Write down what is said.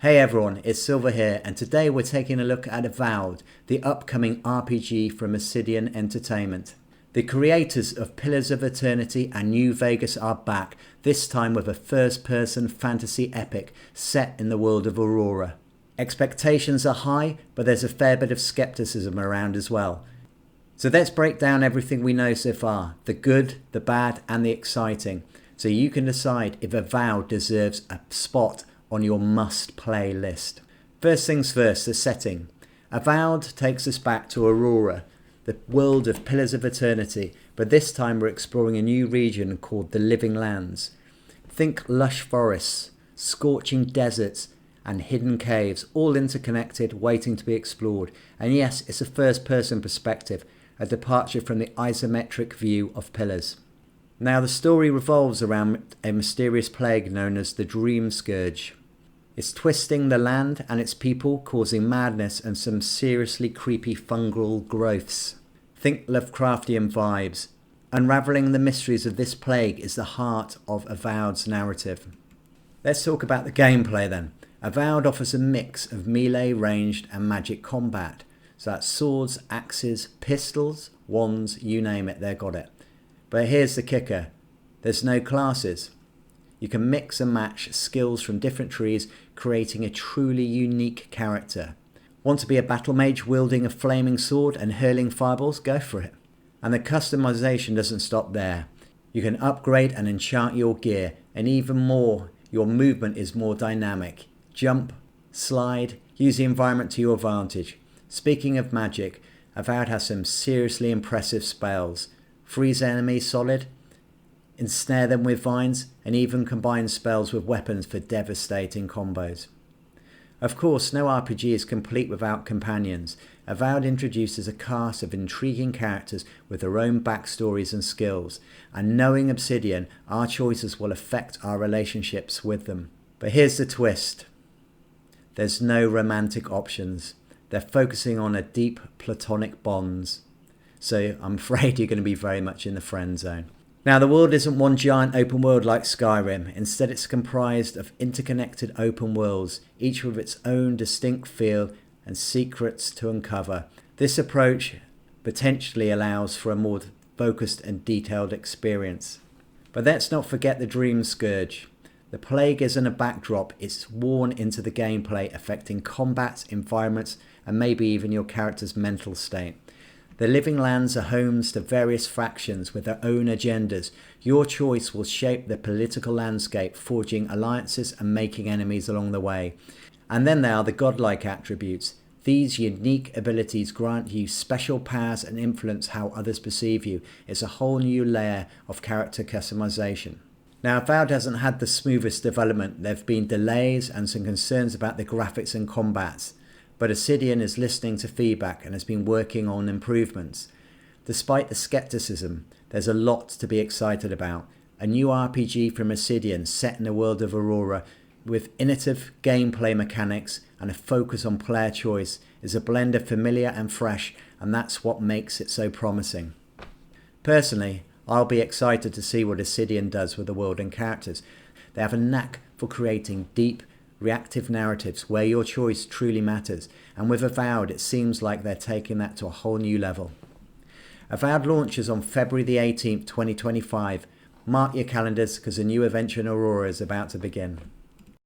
Hey everyone, it's Silver here, and today we're taking a look at Avowed, the upcoming RPG from Obsidian Entertainment. The creators of Pillars of Eternity and New Vegas are back, this time with a first-person fantasy epic set in the world of Aurora. Expectations are high, but there's a fair bit of skepticism around as well. So let's break down everything we know so far, the good, the bad, and the exciting, so you can decide if Avowed deserves a spot on your must-play list. First things first, the setting. Avowed takes us back to Eora, the world of Pillars of Eternity, but this time we're exploring a new region called the Living Lands. Think lush forests, scorching deserts, and hidden caves, all interconnected, waiting to be explored. And yes, it's a first-person perspective, a departure from the isometric view of Pillars. Now the story revolves around a mysterious plague known as the Scourge. It's twisting the land and its people, causing madness and some seriously creepy fungal growths. Think Lovecraftian vibes. Unraveling the mysteries of this plague is the heart of Avowed's narrative. Let's talk about the gameplay then. Avowed offers a mix of melee, ranged and magic combat. So that's swords, axes, pistols, wands, you name it, they've got it. But here's the kicker. There's no classes. You can mix and match skills from different trees, creating a truly unique character. Want to be a battle mage wielding a flaming sword and hurling fireballs? Go for it. And the customization doesn't stop there. You can upgrade and enchant your gear, and even more, your movement is more dynamic. Jump, slide, use the environment to your advantage. Speaking of magic, Avowed has some seriously impressive spells. Freeze enemies solid, ensnare them with vines, and even combine spells with weapons for devastating combos. Of course, no RPG is complete without companions. Avowed introduces a cast of intriguing characters with their own backstories and skills, and knowing Obsidian, our choices will affect our relationships with them. But here's the twist. There's no romantic options. They're focusing on a deep platonic bonds. So I'm afraid you're going to be very much in the friend zone. Now the world isn't one giant open world like Skyrim. Instead it's comprised of interconnected open worlds, each with its own distinct feel and secrets to uncover. This approach potentially allows for a more focused and detailed experience. But let's not forget the Scourge. The plague isn't a backdrop, it's worn into the gameplay, affecting combat, environments, and maybe even your character's mental state. The Living Lands are homes to various factions with their own agendas. Your choice will shape the political landscape, forging alliances and making enemies along the way. And then there are the Godlike attributes. These unique abilities grant you special powers and influence how others perceive you. It's a whole new layer of character customization. Now, Avowed hasn't had the smoothest development. There have been delays and some concerns about the graphics and combats. But Obsidian is listening to feedback and has been working on improvements. Despite the skepticism, there's a lot to be excited about. A new RPG from Obsidian set in the world of Aurora with innovative gameplay mechanics and a focus on player choice is a blend of familiar and fresh, and that's what makes it so promising. Personally, I'll be excited to see what Obsidian does with the world and characters. They have a knack for creating deep, reactive narratives where your choice truly matters, and with Avowed it seems like they're taking that to a whole new level. Avowed launches on February the 18th, 2025. Mark your calendars because a new adventure in Aurora is about to begin.